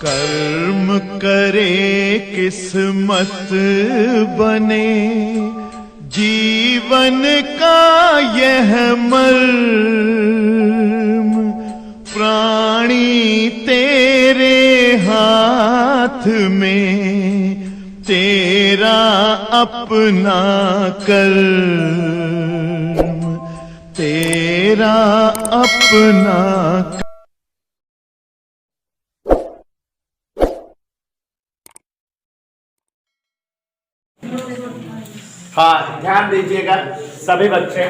कर्म करे किस्मत बने, जीवन का यह मर्म, प्राणी तेरे हाथ में, तेरा अपना कर्म, तेरा अपना। हाँ, ध्यान दीजिएगा सभी बच्चे।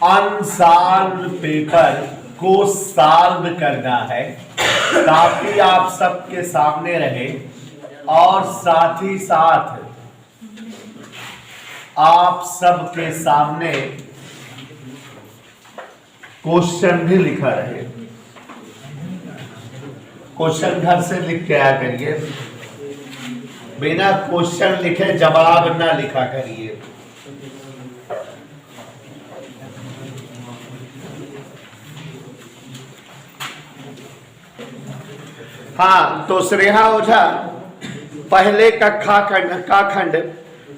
अनसॉल्व पेपर को सॉल्व करना है ताकि आप सबके सामने रहे, और साथ ही साथ आप सबके सामने क्वेश्चन भी लिखा रहे। क्वेश्चन घर से लिख के आया करिए, बिना क्वेश्चन लिखे जवाब ना लिखा करिए। हाँ, तो श्रेया ओझा पहले कक्षा का खंड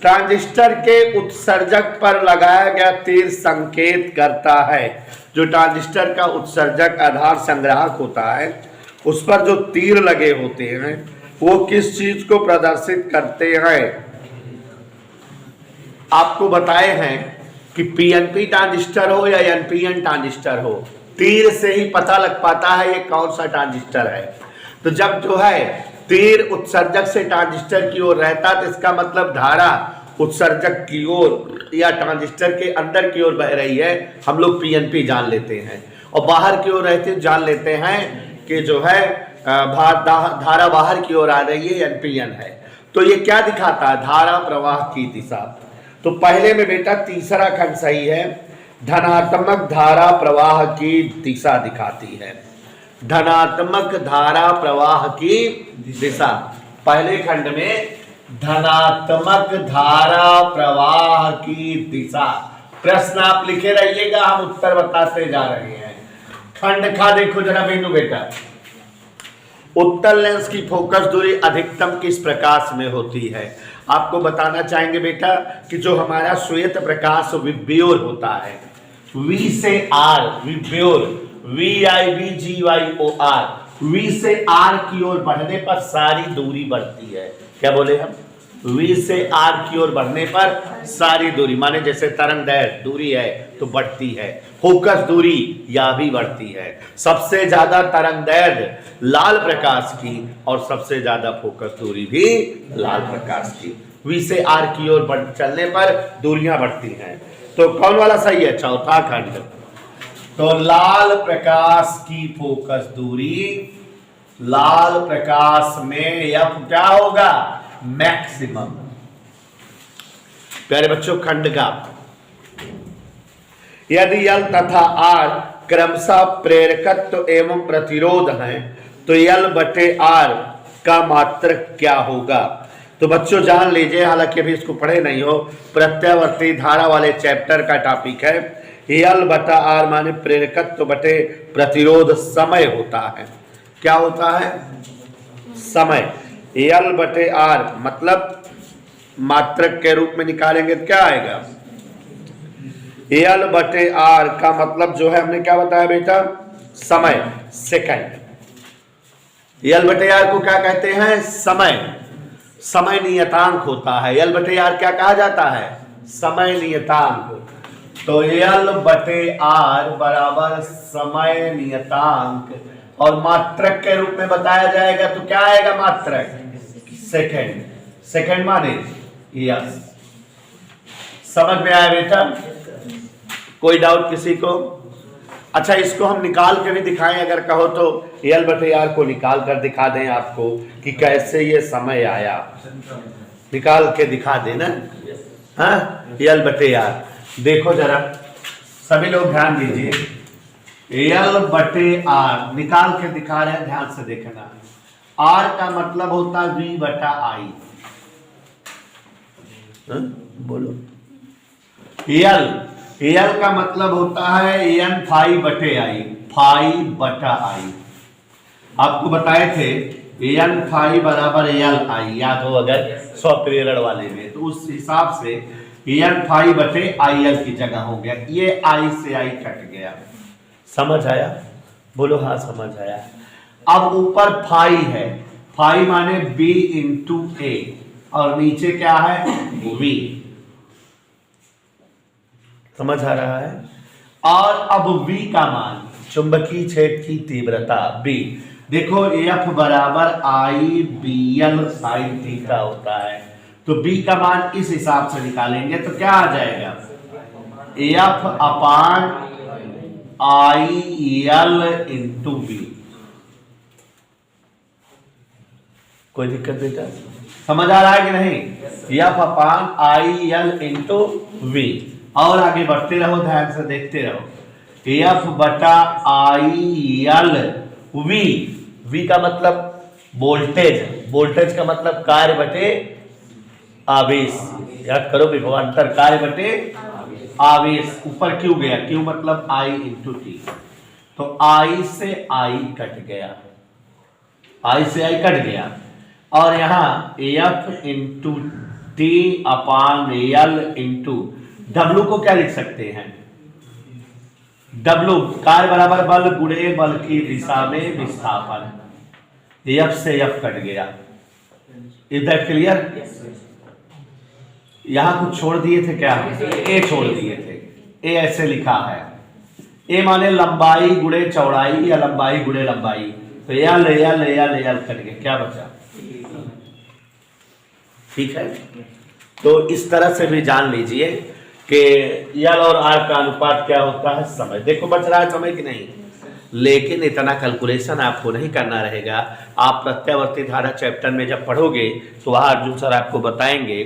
ट्रांजिस्टर के उत्सर्जक पर लगाया गया तीर संकेत करता है। जो ट्रांजिस्टर का उत्सर्जक आधार संग्राहक होता है, उस पर जो तीर लगे होते हैं वो किस चीज को प्रदर्शित करते हैं। आपको बताए हैं कि पीएनपी ट्रांजिस्टर हो या एनपीएन ट्रांजिस्टर हो, तीर से ही पता लग पाता है ये कौन सा ट्रांजिस्टर है। तो जब जो है तीर उत्सर्जक से ट्रांजिस्टर की ओर रहता है तो इसका मतलब धारा उत्सर्जक की ओर या ट्रांजिस्टर के अंदर की ओर बह रही है, हम लोग पीएनपी जान लेते हैं। और बाहर की ओर रहते जान लेते हैं कि जो है धारा बाहर की ओर आ रही है, एनपीएन है। तो ये क्या दिखाता है? धारा प्रवाह की दिशा। तो पहले में बेटा तीसरा खंड सही है, धनात्मक धारा प्रवाह की दिशा दिखाती है। धनात्मक धारा प्रवाह की दिशा, पहले खंड में धनात्मक धारा प्रवाह की दिशा। प्रश्न आप लिखे रहिएगा, हम उत्तर बताते जा रहे हैं। खंड खा देखो जरा बिंदु बेटा, उत्तल लेंस की फोकस दूरी अधिकतम किस प्रकाश में होती है? आपको बताना चाहेंगे बेटा कि जो हमारा श्वेत प्रकाश विब्योर होता है, वी से आर विब्योर, VIBGYOR, वी से आर की ओर बढ़ने पर सारी दूरी बढ़ती है। क्या बोले हम? वी से आर की ओर बढ़ने पर सारी दूरी, माने जैसे तरंग दैर्घ्य दूरी है तो बढ़ती है, फोकस दूरी या भी बढ़ती है। सबसे ज्यादा तरंग दैर्घ्य लाल प्रकाश की और सबसे ज्यादा फोकस दूरी भी लाल प्रकाश की। वी से आर की ओर चलने पर दूरियां बढ़ती हैं। तो कौन वाला सही है? चौथा खंड। तो लाल प्रकाश की फोकस दूरी, लाल प्रकाश में एफ क्या होगा? मैक्सिमम। प्यारे बच्चों, खंड का यदि L तथा R क्रमशः प्रेरकत्व एवं प्रतिरोध हैं तो L/R का मात्रक क्या होगा? तो बच्चों जान लीजिए, हालांकि अभी इसको पढ़े नहीं हो, प्रत्यावर्ती धारा वाले चैप्टर का टॉपिक है। L/R माने प्रेरकत्व बटे प्रतिरोध समय होता है। क्या होता है? समय। L/R मतलब मात्रक के रूप में निकालेंगे तो क्या आएगा? L/R का मतलब जो है हमने क्या बताया बेटा? समय, सेकंड। L/R को क्या कहते हैं? समय। समय नियतांक होता है। L/R क्या कहा जाता है? समय नियतांक। तो L/R बराबर समय नियतांक, और मात्रक के रूप में बताया जाएगा तो क्या आएगा? मात्रक सेकंड। सेकंड माने यस। समझ में आया बेटा? कोई डाउट किसी को? अच्छा, इसको हम निकाल के भी दिखाएं अगर कहो तो। L/R को निकाल कर दिखा दें आपको कि कैसे ये समय आया, निकाल के दिखा देना। हाँ, L/R देखो जरा, सभी लोग ध्यान दीजिए। L/R निकाल के दिखा रहे हैं, ध्यान से देखना। R का मतलब होता है V/I। बोलो। एल का मतलब होता है एन फाई बटे आई, फाई बटा आई। आपको बताए थे एन फाई बराबर एल आई, याद हो अगर 100 पीरियड वाले में, तो उस हिसाब से एन फाई बटे आई एल की जगह हो गया। ये आई से आई कट गया, समझ आया? बोलो हाँ समझ आया। अब ऊपर फाई है, फाई माने बी इंटू ए, और नीचे क्या है वी, समझ आ रहा है? और अब v का मान, चुंबकीय क्षेत्र की तीव्रता b, देखो F बराबर आई बी एल साइन थीटा होता है, तो b का मान इस हिसाब से निकालेंगे तो क्या आ जाएगा, F upon I L into B. कोई दिक्कत बेटा? समझ आ रहा है कि नहीं? F upon I L into V. और आगे बढ़ते रहो, ध्यान से देखते रहो। F बटा आई एल वी, वी का मतलब वोल्टेज, वोल्टेज का मतलब कार्य बटे आवेश, याद करो विभवांतर, कार्य बटे आवेश। ऊपर क्यों गया, क्यों मतलब आई इंटू टी, तो आई से आई कट गया, आई से आई कट गया। और यहां F into T upon L into W को क्या लिख सकते हैं, W कार्य बराबर बल गुणे बल की दिशा में विस्थापन, F से F कट गया। Is that clear? यहां कुछ छोड़ दिए थे क्या, ए छोड़ दिए थे, ए ऐसे लिखा है, ए माने लंबाई गुणे चौड़ाई या लंबाई गुणे लंबाई, तो L L L L cut गया, क्या बचा? ठीक है, तो इस तरह से भी जान लीजिए कि एल और आर का अनुपात क्या होता है, समय। देखो बच रहा है समय कि नहीं, लेकिन इतना कैलकुलेशन आपको नहीं करना रहेगा। आप प्रत्यावर्ती धारा चैप्टर में जब पढ़ोगे तो वहाँ अर्जुन सर आपको बताएंगे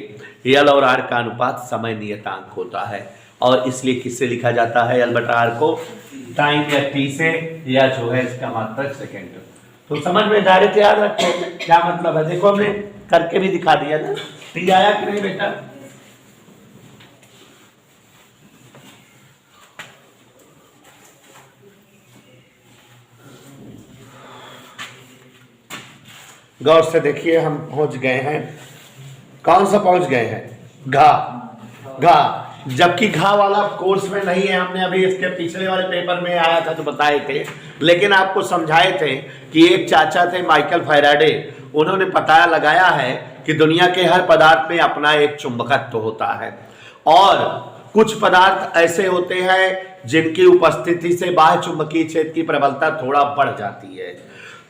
एल और आर का अनुपात समय नियतांक होता है, और इसलिए किससे लिखा जाता है एल बटा आर को, टाइम या टी से, या जो है इसका मात्रक सेकेंड। तो समझ में डायरेक्ट याद रखो क्या मतलब है। देखो हमने करके भी दिखा दिया ना, टी आया कि नहीं बेटा? गौर से देखिए, हम पहुंच गए हैं, कौन सा पहुंच गए हैं, घा। घा, जबकि घा वाला कोर्स में नहीं है, हमने अभी इसके पिछले वाले पेपर में आया था तो बताए थे, लेकिन आपको समझाए थे कि एक चाचा थे माइकल फैराडे, उन्होंने पता लगाया है कि दुनिया के हर पदार्थ में अपना एक चुंबकत्व होता है, और कुछ पदार्थ ऐसे होते हैं जिनकी उपस्थिति से बाह्य चुंबकीय क्षेत्र की प्रबलता थोड़ा बढ़ जाती है,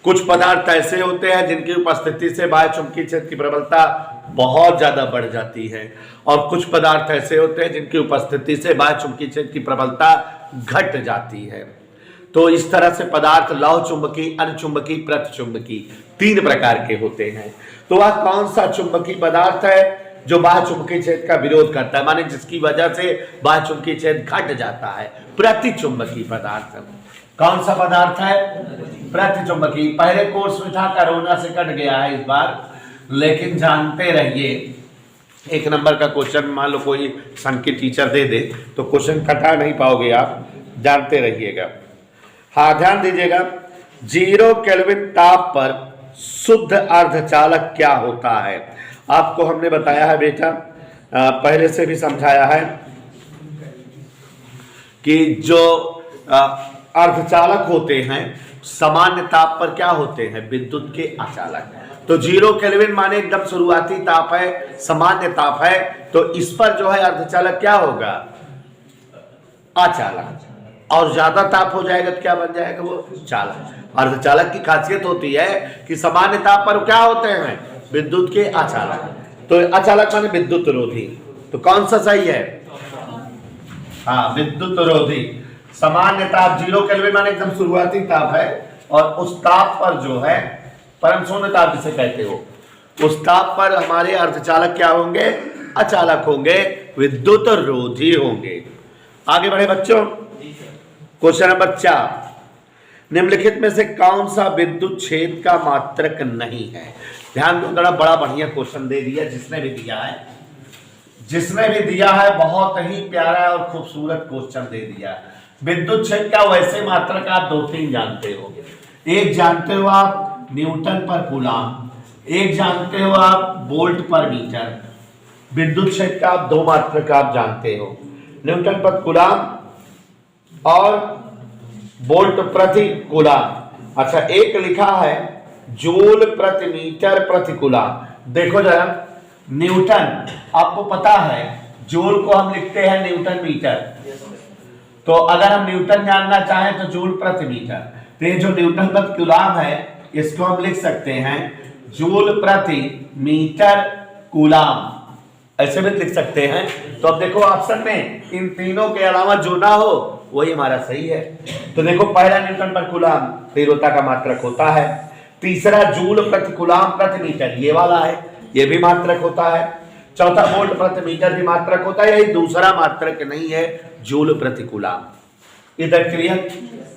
कुछ पदार्थ ऐसे होते हैं जिनकी उपस्थिति से बाह्य चुंबकीय क्षेत्र की प्रबलता बहुत ज्यादा बढ़ जाती है, और कुछ पदार्थ ऐसे होते हैं जिनकी उपस्थिति से बाह्य चुंबकीय क्षेत्र की प्रबलता घट जाती है। तो इस तरह से पदार्थ लौह चुंबकीय, अनुचुंबकीय, प्रतिचुंबकीय, 3 प्रकार के होते हैं। तो वह कौन सा चुंबकीय पदार्थ है जो बाह्य चुंबकीय क्षेत्र का विरोध करता है, माने जिसकी वजह से बाह्य चुंबकीय क्षेत्र घट जाता है? प्रतिचुंबकीय पदार्थ। कौन सा पदार्थ है? प्रतिचुंबकीय। पहले कोर्स में था, कोरोना से कट गया है इस बार, लेकिन जानते रहिए, 1 नंबर का क्वेश्चन मान लो कोई संघ के टीचर दे दे तो क्वेश्चन कटा नहीं पाओगे आप, जानते रहिएगा। हाँ ध्यान दीजिएगा, 0 केल्विन ताप पर शुद्ध अर्धचालक क्या होता है? आपको हमने बताया है बेटा, पहले से भी समझाया है कि जो अर्धचालक होते हैं सामान्य ताप पर क्या होते हैं? विद्युत के अचालक। तो 0 केल्विन माने एकदम शुरुआती ताप है, सामान्य ताप है, तो इस पर जो है अर्धचालक क्या होगा? अचालक। और ज्यादा ताप हो जाएगा तो क्या बन जाएगा? वो चालक। अर्धचालक की खासियत होती है कि सामान्य ताप पर क्या होते हैं? विद्युत के अचालक। तो अचालक माने विद्युत रोधी। तो कौन सा सही है? हाँ, विद्युत रोधी। सामान्य ताप 0 केल्विन माने एकदम शुरुआती ताप है, और उस ताप पर जो है परम शून्य ताप जिसे कहते हो, उस ताप पर हमारे अर्धचालक क्या होंगे? अचालक होंगे, विद्युत रोधी होंगे। आगे बढ़े बच्चों, क्वेश्चन नंबर 4, निम्नलिखित में से कौन सा विद्युत क्षेत्र का मात्रक नहीं है? ध्यान दो, बड़ा बढ़िया क्वेश्चन दे दिया जिसने भी दिया है, जिसने भी दिया है बहुत ही प्यारा और खूबसूरत क्वेश्चन दे दिया है। विद्युत क्षेत्र का वैसे मात्रक आप 2-3 जानते हो। एक जानते हो आप न्यूटन पर कूलाम, एक जानते हो आप वोल्ट पर मीटर। विद्युत क्षेत्र का आप 2 मात्रक आप जानते हो, न्यूटन पर कूलाम और वोल्ट प्रति कूलाम। अच्छा, एक लिखा है जूल प्रति मीटर प्रति कूलाम। देखो जरा, न्यूटन आपको पता है, जूल को हम लिखते हैं न्यूटन मीटर, तो अगर हम न्यूटन जानना चाहें तो जूल प्रति मीटर। तो ये जो न्यूटन प्रति कूलाम है इसको हम लिख सकते हैं जूल प्रति मीटर कूलाम, ऐसे भी लिख सकते हैं। तो अब देखो ऑप्शन में इन तीनों के अलावा जो ना हो वही हमारा सही है। तो देखो, पहला न्यूटन पर कूलाम तीव्रता का मात्रक होता है, तीसरा जूल प्रति कूलाम प्रति मीटर ये वाला है, ये भी मात्रक होता है, चौथा वोल्ट प्रति मीटर भी मात्रक होता है, यही दूसरा मात्रक नहीं है जूल प्रति कूलाम। इधर क्लियर?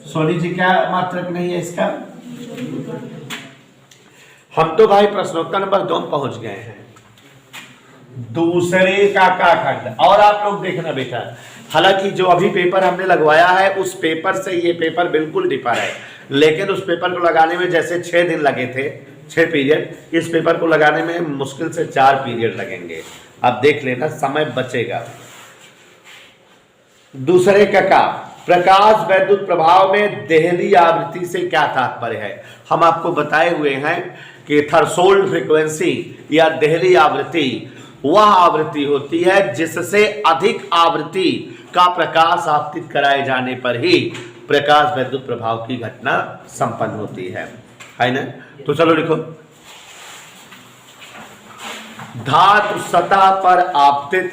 सोनी जी क्या मात्रक नहीं है इसका? हम तो भाई प्रश्नोत्तर नंबर 2 पहुंच गए हैं, दूसरे का खंड। और आप लोग देखना बेटा, हालांकि जो अभी पेपर हमने लगवाया है उस पेपर से ये पेपर बिल्कुल डिफर है, लेकिन उस पेपर को लगाने में जैसे 6 दिन लगे थे, 6 पीरियड, इस पेपर को लगाने में मुश्किल से 4 पीरियड लगेंगे। अब देख लेना, समय बचेगा। दूसरे का प्रकाश वैद्युत प्रभाव में देहली आवृत्ति से क्या तात्पर्य है? हम आपको बताए हुए हैं कि थ्रेशोल्ड फ्रीक्वेंसी या देहली आवृत्ति वह आवृत्ति होती है जिससे अधिक आवृत्ति का प्रकाश आपतित कराए जाने पर ही प्रकाश वैद्युत प्रभाव की घटना संपन्न होती है ना? तो चलो लिखो, धातु सतह पर आपतित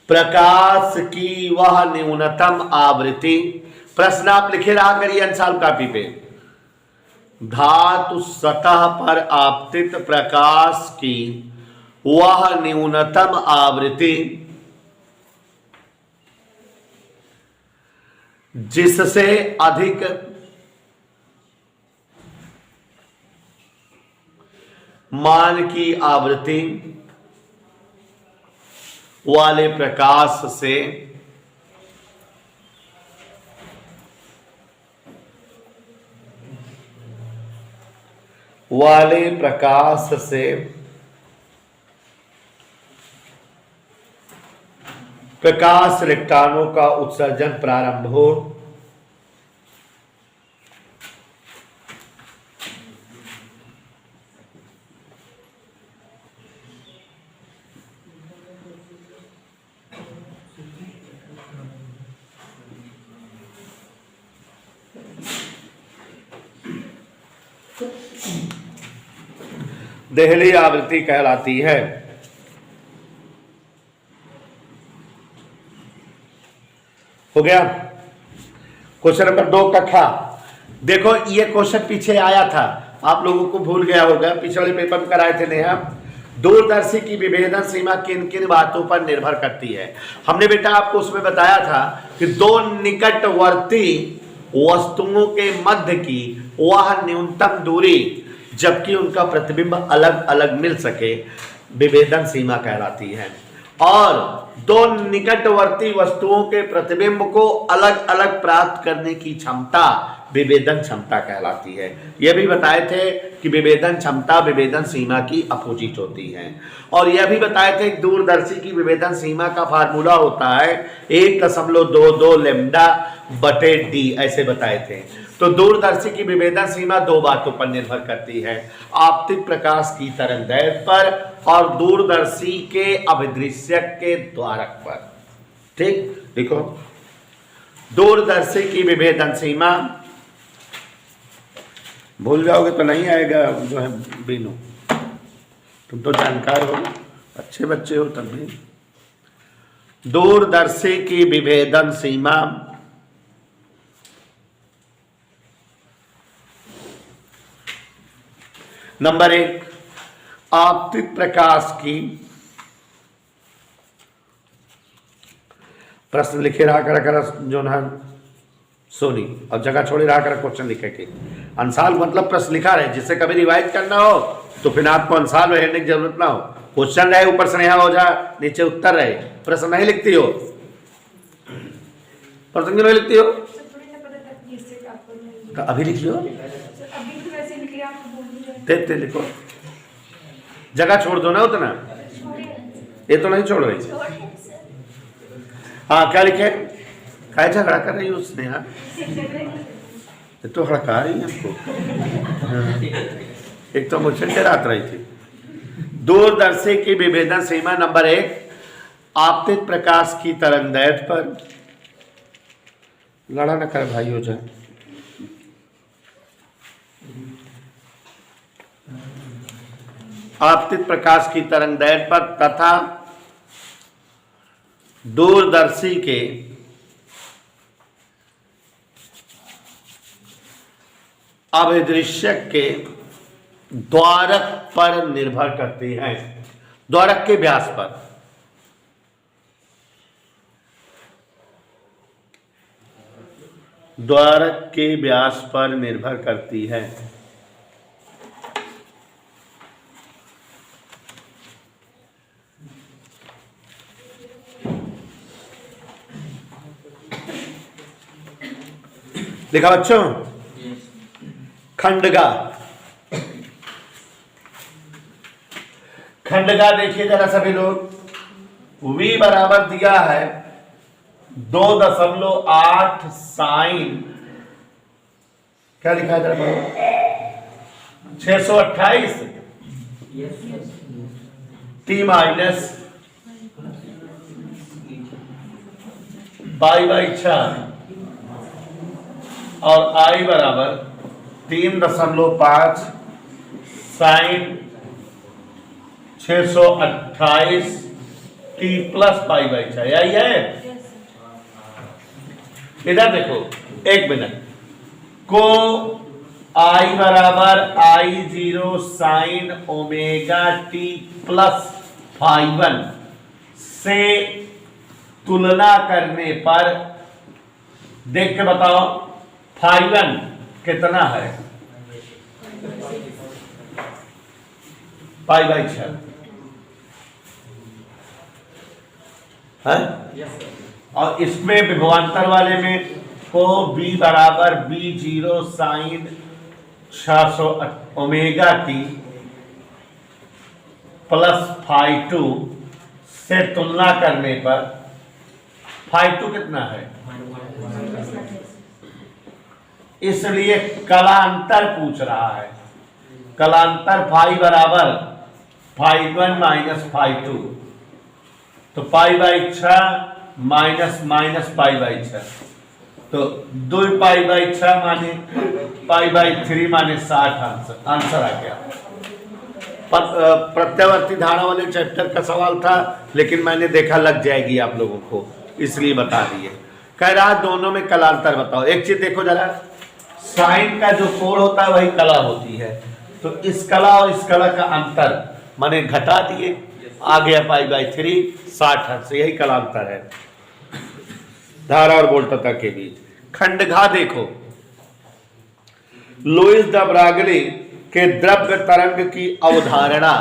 प्रकाश की वह न्यूनतम आवृत्ति। प्रश्न आप लिखे रहा करिए अंशाल कॉपी पे, धातु सतह पर आपतित प्रकाश की वह न्यूनतम आवृत्ति जिससे अधिक मान की आवृत्ति वाले प्रकाश से प्रकाश इलेक्ट्रॉनों का उत्सर्जन प्रारंभ हो। देहली आवृत्ति कहलाती है। हो गया क्वेश्चन नंबर 2 कक्षा। देखो ये क्वेश्चन पीछे आया था, आप लोगों को भूल गया होगा, पिछले वाले पेपर में कराए थे नेहा। दूरदर्शी की विभेदन सीमा किन किन बातों पर निर्भर करती है? हमने बेटा आपको उसमें बताया था कि 2 निकटवर्ती वस्तुओं के मध्य की वह न्यूनतम दूरी जबकि उनका प्रतिबिंब अलग अलग मिल सके विभेदन सीमा कहलाती है, और 2 निकटवर्ती वस्तुओं के प्रतिबिंब को अलग अलग प्राप्त करने की क्षमता विभेदन क्षमता कहलाती है। यह भी बताए थे कि विभेदन क्षमता विभेदन सीमा की अपोजिट होती है, और यह भी बताए थे कि दूरदर्शी की विभेदन सीमा का फार्मूला होता है 1.22 लैम्डा बटे डी, ऐसे बताए थे। तो दूरदर्शी की विभेदन सीमा 2 बातों पर निर्भर करती है, आपतित प्रकाश की तरंगदैर्घ्य पर और दूरदर्शी के अभिदृश्यक के द्वारक पर। ठीक, देखो दूरदर्शी की विभेदन सीमा, भूल जाओगे तो नहीं आएगा जो है बीनू, तुम तो जानकार हो, अच्छे बच्चे हो तब भी। दूरदर्शी की विभेदन सीमा नंबर 1 आपतित प्रकाश की, प्रश्न लिखे रहा कर जो ना सोनी, और जगह छोड़े रहा कर क्वेश्चन लिखे के अंसाल मतलब प्रश्न लिखा रहे, जिससे कभी रिवाइज करना हो तो फिर आपको अंसाल में हेरने की जरूरत ना हो। क्वेश्चन रहे ऊपर स्नेहा हो जा, नीचे उत्तर रहे, प्रश्न नहीं लिखती हो, प्रश्न क्यों नहीं लिखती हो? तो अभी लिख लो, ते लिखो, जगह छोड़ दो ना उतना, ये तो नहीं छोड़ रही। हाँ क्या लिखे? क्या झगड़ा कर रही है उसने? हाँ ये तो हड़का रही है हमको। एक तो मुझसे डरात रही थी। दूरदर्शी की विभेदन सीमा नंबर 1, आपतित प्रकाश की तरंगदैर्घ्य पर, लड़ा न कर भाई हो जाए, आपतित प्रकाश की तरंगदैर्घ्य पर तथा दूरदर्शी के अभिदृश्यक के द्वारक पर निर्भर करती हैं, द्वारक के व्यास पर। द्वारक के व्यास पर निर्भर करती है। देखा बच्चों, खंडगा, खंडगा देखिए जरा सभी लोग, V बराबर दिया है 2.8 साइन, क्या लिखा है जरा पढ़ो, 628 T माइनस π/4 और I बराबर 3.5 साइन 628 T प्लस π/4, यही है। इधर देखो, एक मिनट को I बराबर I0 sine omega T plus φ1 से तुलना करने पर देख के बताओ φ1 कितना है? π/4 है। और इसमें विभवांतर वाले में को B बराबर B0 sign 600 omega T plus φ2 से तुलना करने पर φ2 कितना है? इसलिए कलांतर पूछ रहा है। कलांतर फाई बराबर φ1 माइनस φ2, तो π/6 माइनस माइनस π/6, तो 2π/6 माने π/3 माने 60 आंसर आ गया। प्रत्यावर्ती धारा वाले चैप्टर का सवाल था, लेकिन मैंने देखा लग जाएगी आप लोगों को, इसलिए बता दिए। कह रहा दोनों में कलांतर बताओ। एक चीज देखो जरा, साइन का जो कोण होता है वही कला होती है, तो इस कला और इस कला का अंतर माने घटा दिए, आ गया π/3 60 से, यही कलांतर है धारा और वोल्टता के बीच। खंडघा देखो, लुईस द ब्रागली के द्रव्य तरंग की अवधारणा,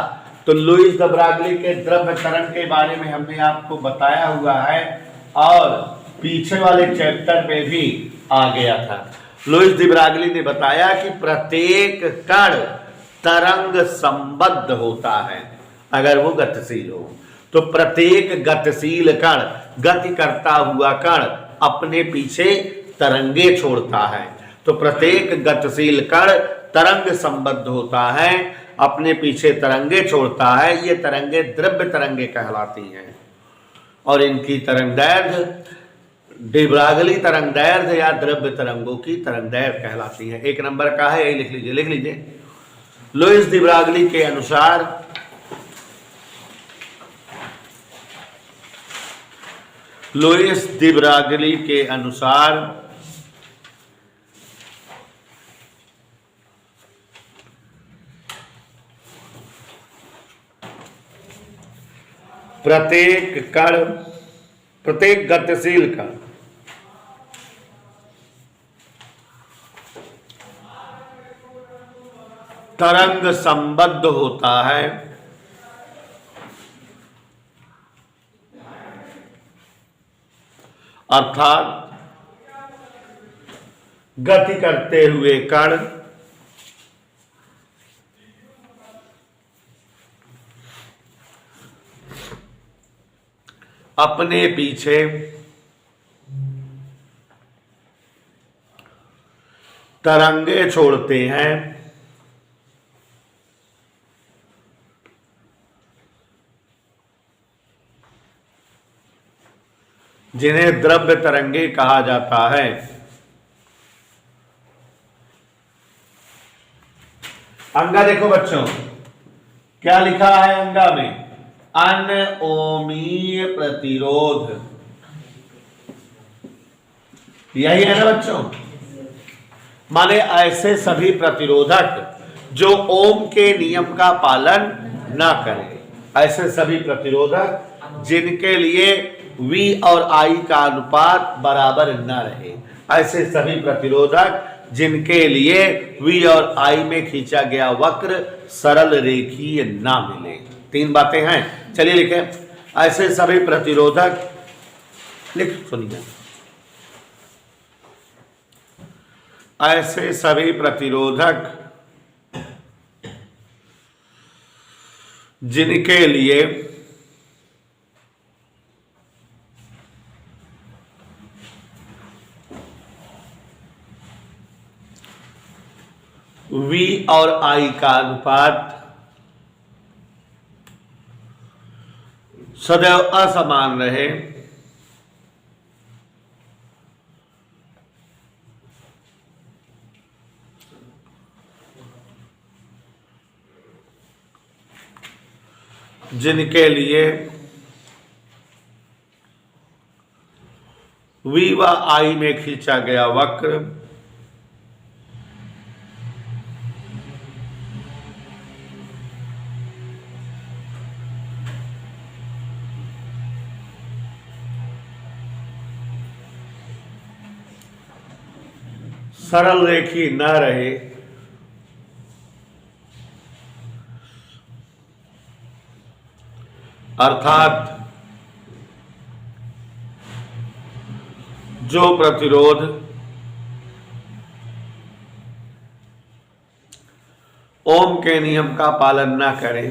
तो लुईस द ब्रागली के द्रव्य तरंग के बारे में हमने आपको बताया हुआ है और पीछे वाले चैप्टर में भी आ गया था। लुईस द ब्रागली ने बताया कि प्रत्येक कण तरंग संबद्ध होता है अगर वो गतिशील हो, तो प्रत्येक गतिशील कण, गति करता हुआ कण अपने पीछे तरंगे छोड़ता है, तो प्रत्येक गतिशील कण तरंग संबद्ध होता है, अपने पीछे तरंगे छोड़ता है। ये तरंगे द्रव्य तरंगे कहलाती हैं और इनकी तरंगदैर्घ्य डी ब्रागली तरंगदैर्घ्य या द्रव्य तरंगों की तरंगदैर्घ्य कहलाती है। एक नंबर का है, यही लिख लीजिए, लिख लीजिए। लुईस डी ब्रागली के अनुसार लुईस डी ब्रागली के अनुसार प्रत्येक कण, प्रत्येक गतिशील कण तरंग संबद्ध होता है, अर्थात गति करते हुए कण अपने पीछे तरंगे छोड़ते हैं, जिन्हें द्रव्य तरंगे कहा जाता है। अंगा देखो बच्चों, क्या लिखा है अंगा में? अनओमीय प्रतिरोध, यही है ना बच्चों? माने ऐसे सभी प्रतिरोधक जो ओम के नियम का पालन ना करें, ऐसे सभी प्रतिरोधक जिनके लिए V और I का अनुपात बराबर न रहे, ऐसे सभी प्रतिरोधक जिनके लिए V और I में खींचा गया वक्र सरल रेखीय ना मिले। तीन बातें हैं, चलिए लिखें। ऐसे सभी प्रतिरोधक, लिख सुनिए, ऐसे सभी प्रतिरोधक जिनके लिए V और I का अनुपात सदैव असमान रहे, जिनके लिए V व I में खींचा गया वक्र सरल रेखी न रहे, अर्थात जो प्रतिरोध ओम के नियम का पालन न करें,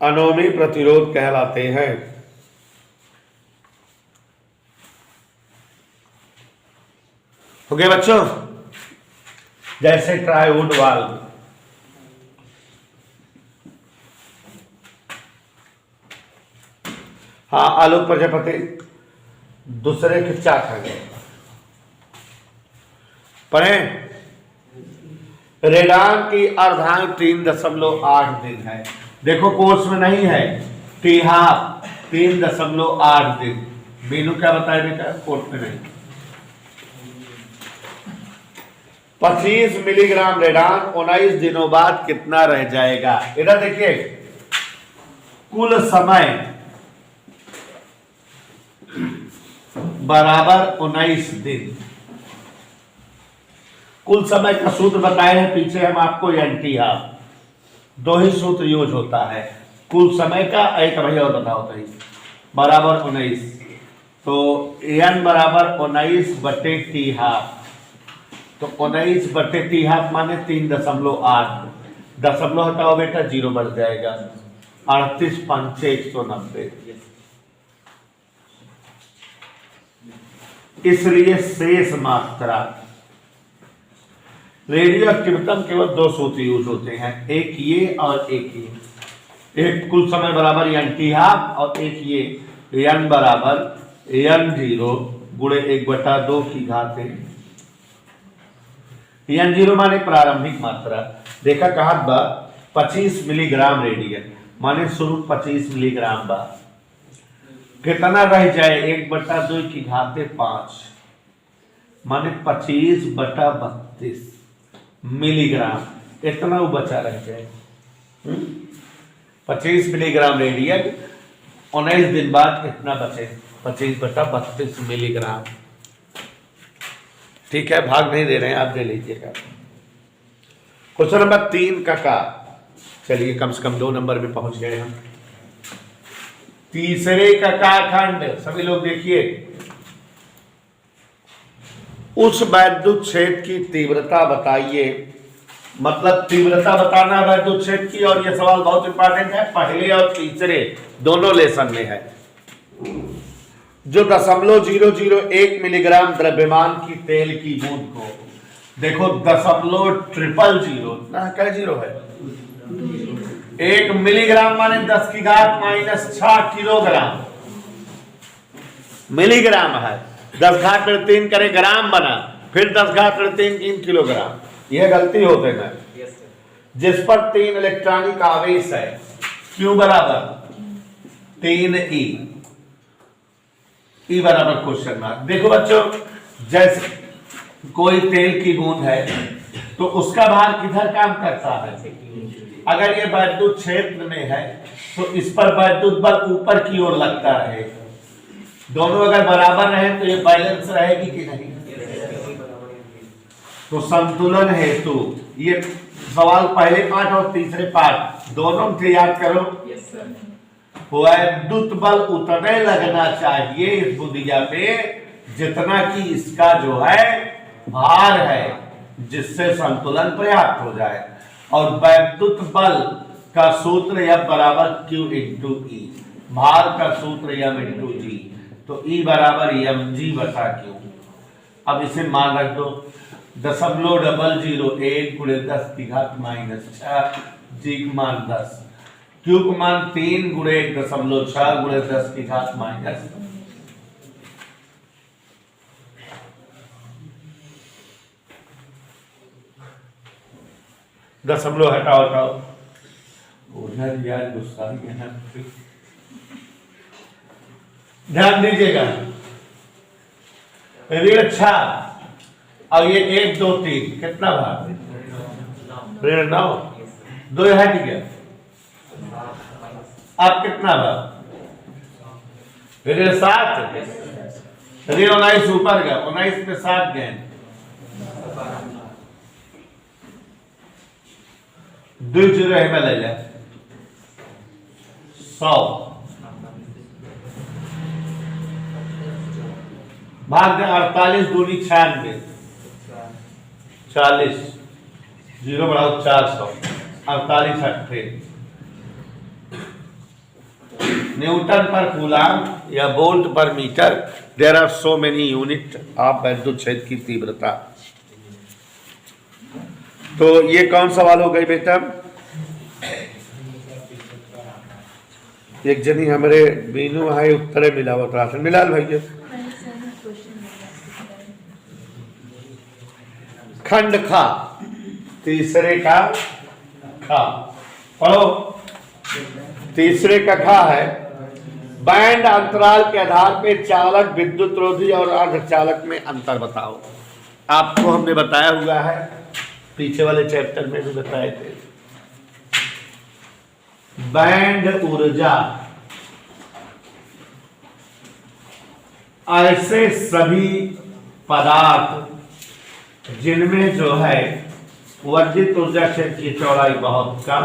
अनोमी प्रतिरोध कहलाते हैं। हो गए बच्चों? जैसे ट्राइवुड वाल्व, हाँ, आलोक प्रजापति दूसरे के क्या खा गए पढ़े? रेडान की अर्धांग 3.8 दिन है। देखो कोर्स में नहीं है, टीहा 3.8 दिन। मीनू क्या बताया बेटा? कोर्स में नहीं। 25 मिलीग्राम रेडान 19 दिनों बाद कितना रह जाएगा? इधर देखिए, कुल समय बराबर 19 दिन। कुल समय का सूत्र बताए हैं पीछे हम आपको, एनटी हाफ। दो ही सूत्र यूज होता है कुल समय का, एक भैया और बताओ तो, बराबर 19। तो एन बराबर 19 बटे टी हाफ, तो 19 बटे टी हाफ माने 3.8। दशमलव हटाओ बेटा, 0 बढ़ जाएगा। 38 पंचे 190। इसलिए शेष मात्रा, रेडियो एक्टिविटम केवल दो सूत्र यूज होते हैं, एक ये और एक ये। एक कुल समय बराबर एन टी हाफ और एक ये एन बराबर n0 गुणे 1/2 की घात है। n0 माने प्रारंभिक मात्रा। देखा कहा बा 25 मिलीग्राम रेडियन माने शुरू 25 मिलीग्राम बा। कितना रह जाए? 1/2 की घाते 5 माने 25/32 मिलीग्राम, इतना वो बचा रह जाए। 25 मिलीग्राम रेडियन 19 दिन बाद कितना बचे? 25/32 मिलीग्राम। ठीक है, भाग नहीं दे रहे हैं, आप दे लीजिएगा। क्वेश्चन नंबर 3 का चलिए कम से कम 2 नंबर में पहुंच गए हम। तीसरे का खंड, सभी लोग देखिए, उस वैद्युत क्षेत्र की तीव्रता बताइए। मतलब तीव्रता बताना वैद्युत क्षेत्र की, और यह सवाल बहुत इंपॉर्टेंट है, पहले और तीसरे दोनों लेसन में है। जो 0.001 मिलीग्राम द्रव्यमान की तेल की बूंद को, देखो 0.000 ना, क्या जीरो है, 1 मिलीग्राम माने 10⁻⁻6 किलोग्राम, मिलीग्राम है, 10⁻³ करे ग्राम बना, फिर 10⁻³ किलोग्राम, यह गलती होते ना। जिस पर 3 इलेक्ट्रॉनिक आवेश है, Q बराबर 3E, E बराबर क्वेश्चन मार्क। देखो बच्चों, जैसे कोई तेल की बूंद है तो उसका भार किधर काम करता है, अगर ये वैद्युत क्षेत्र में है तो इस पर वैद्युत बल ऊपर की ओर लगता है। दोनों अगर बराबर रहे तो ये बैलेंस रहेगी कि नहीं, तो संतुलन हेतु ये सवाल पहले पार्ट और तीसरे पार्ट दोनों से याद करो। वैद्युत बल उतने लगना चाहिए इस बुंदिया पे जितना कि इसका जो है भार है, जिससे संतुलन पर्याप्त हो जाए। और वैद्युत बल का सूत्र F बराबर Q इंटू E, भार का सूत्र M इंटू G, तो E बराबर mg बटा Q। अब इसे मान रख दो, 0.001 × 10⁻⁻6, G का मान 10, Q का मान 3 × 1.6 × 10⁻⁻। दशमलव हटाओ, उधर यार गुस्सा ही है ना। ध्यान दीजिएगा, ऋण 6 और ये 1 2 3 कितना भाग, ऋण 9, 2 है ठीक है। अब कितना भाग, ऋण 7, ऋण 19 ऊपर गया, 19 में 7 गए, 2 जीरो है में ले जाए 100 भाग 48 दूनी 96, 40 जीरो बढ़ाओ 400, 48 अट्ठे न्यूटन पर कूलाम या वोल्ट पर metre. There are so many unit of वैद्युत क्षेत्र की तीव्रता। तो ये कौन सवाल हो गई बेटा, एक जनी हमारे बीनू है उत्तरे मिलावट राशन मिलाल भैया। खंड खा, तीसरे का खा पढ़ो। तीसरे का खा है, बैंड अंतराल के आधार पर चालक, विद्युत रोधी और अर्धचालक में अंतर बताओ। आपको हमने बताया हुआ है, पीछे वाले चैप्टर में भी बताए थे। बैंड ऊर्जा ऐसे सभी पदार्थ जिनमें जो है वर्जित ऊर्जा क्षेत्र की चौड़ाई बहुत कम,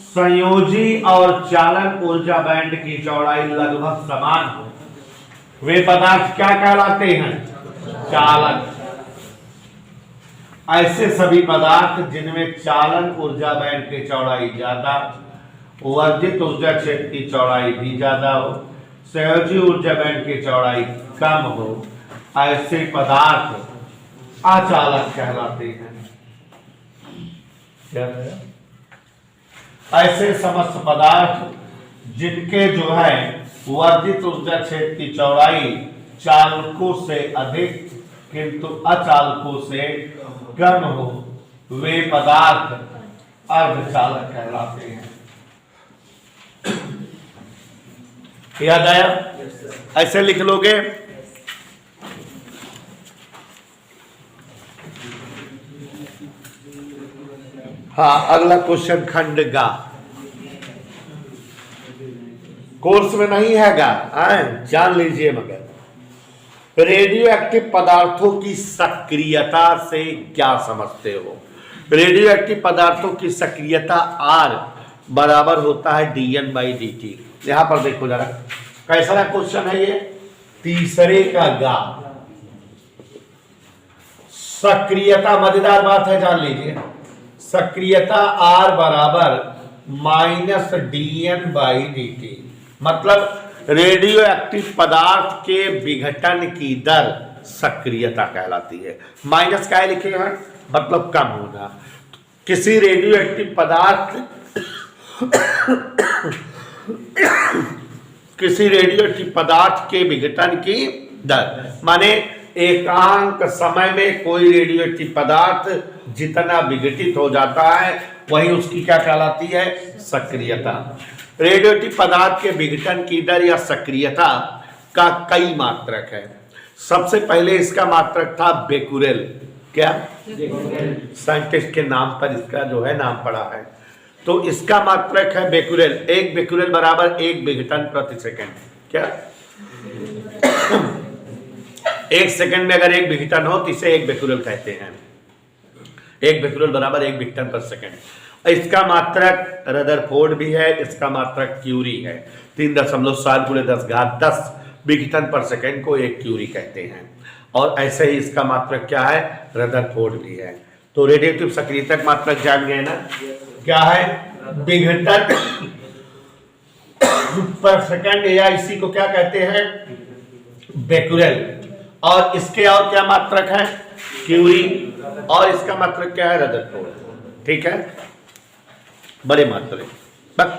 संयोजी और चालन ऊर्जा बैंड की चौड़ाई लगभग समान हो, वे पदार्थ क्या कहलाते हैं, चालक। ऐसे सभी पदार्थ जिनमें चालन ऊर्जा बैंड की चौड़ाई ज्यादा, वर्जित ऊर्जा क्षेत्र की चौड़ाई भी ज्यादा हो, संयोजी ऊर्जा बैंड की चौड़ाई कम हो, ऐसे पदार्थ अचालक कहलाते हैं। क्या है? ऐसे समस्त पदार्थ जिनके जो है वर्जित ऊर्जा क्षेत्र की चौड़ाई चालकों से अधिक किंतु अचालकों से कम हो, वे पदार्थ अर्धचालक कहलाते हैं। याद आया? ऐसे लिख लोगे। हाँ, अगला क्वेश्चन खंड गा, कोर्स में नहीं है गा, जान लीजिए। मगर रेडियो एक्टिव पदार्थों की सक्रियता से क्या समझते हो? रेडियो एक्टिव पदार्थों की सक्रियता R बराबर होता है dN/dt। यहां पर देखो जरा कैसा क्वेश्चन है ये, तीसरे का गा। सक्रियता, मजेदार बात है, जान लीजिए। सक्रियता R बराबर -dN/dt, मतलब रेडियो एक्टिव पदार्थ के विघटन की दर सक्रियता कहलाती है। माइनस क्या लिखे हैं, मतलब कम होना। किसी रेडियो एक्टिव पदार्थ किसी रेडियो एक्टिव पदार्थ के विघटन की दर, माने एकांक समय में कोई रेडियो एक्टिव पदार्थ जितना विघटित हो जाता है वही उसकी क्या कहलाती है, सक्रियता। रेडियोएक्टिव पदार्थ के विघटन की दर या सक्रियता का कई मात्रक है। सबसे पहले इसका मात्रक था बेकुरेल। क्या? साइंटिस्ट के नाम पर इसका जो है नाम पड़ा है। तो इसका मात्रक है बेकुरेल। एक बेकुरेल बराबर 1 विघटन प्रति सेकंड। क्या? 1 सेकंड में अगर 1 विघटन हो तो इसे 1 बेकुरेल कहते हैं। 1 बेकुरेल बराबर 1 विघटन प्रति सेकंड। इसका मात्रक रदरफोर्ड भी है, इसका मात्रक क्यूरी है। 3.7 × 10 विघटन पर सेकंड को 1 क्यूरी कहते हैं। और ऐसे ही इसका मात्रक क्या है, रदरफोर्ड भी है। तो रेडियोएक्टिव सक्रियता मात्रक जान गए ना, क्या है, विघटन पर सेकंड, या इसी को क्या कहते हैं, बेकुरेल। और इसके और क्या मात्रक है, क्यूरी, और इसका मात्रक क्या है, रदरफोर्ड। ठीक है, बड़े मात्रक। बस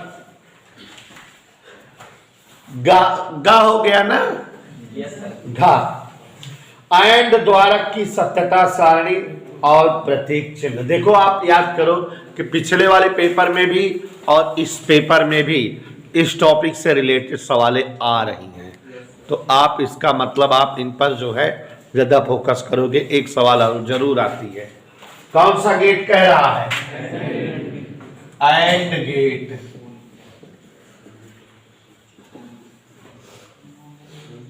गा हो गया ना, घा। एंड द्वारक की सत्यता सारणी और प्रतीक चिन्ह। देखो आप याद करो कि पिछले वाले पेपर में भी और इस पेपर में भी इस टॉपिक से रिलेटेड सवालें आ रही हैं। तो आप इसका मतलब आप इन पर जो है ज्यादा फोकस करोगे, एक सवाल जरूर आती है। कौन सा गेट कह रहा है, एंड गेट।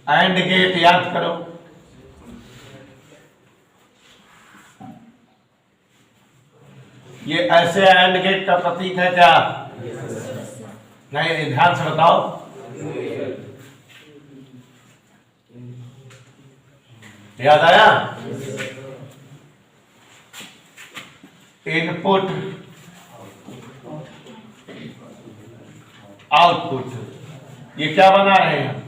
एंड गेट याद करो। ये ऐसे एंड गेट का प्रतीक है क्या? नहीं, ध्यान से बताओ। याद आया? इनपुट आउटपुट, ये क्या बना रहे हैं,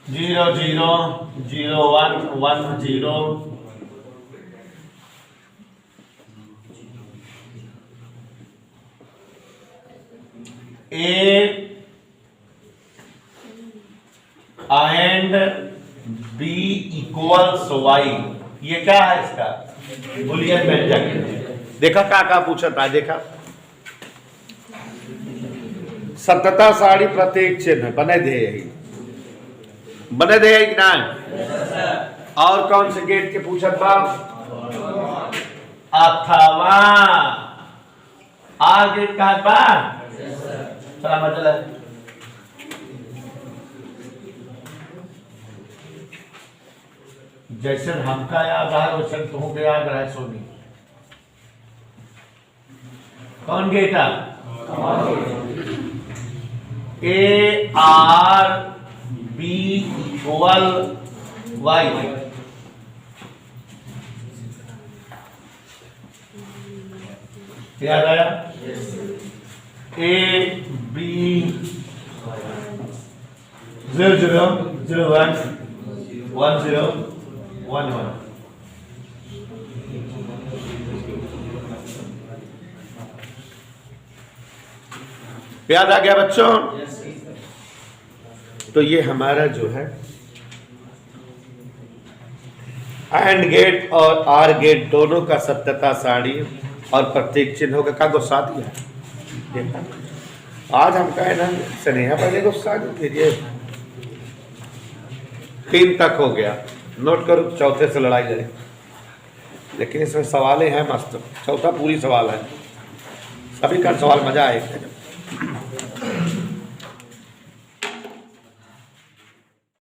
0 0 0 1 1 0 A and B equals Y। ये क्या है इसका, बुलियन व्यंजक। देखा क्या पूछा था, देखा। सत्यता सारणी प्रतीक चिन्ह बने दे, बने दे कि ना। और कौन से गेट के पूछा था, अथवा आर गेट का है। मतलब जैसे हमका याद है वैसे तुमको याद रहे सोनी। कौन गेट है, A R B equal Y। याद आया, A B 0 0 0 1 1 0 1 1। याद आ गया बच्चों? तो ये हमारा जो है एंड गेट और आर गेट दोनों का सत्यता सारणी और प्रतीक चिन्हों का गुस्सा दिया। देखा आज हम कहे ना स्नेहा पहले गुस्सा फिर ये 3 तक हो गया। नोट करो, चौथे से लड़ाई लड़े, लेकिन इसमें सवालें हैं मस्त। चौथा पूरी सवाल है, सभी का सवाल मजा आएगा।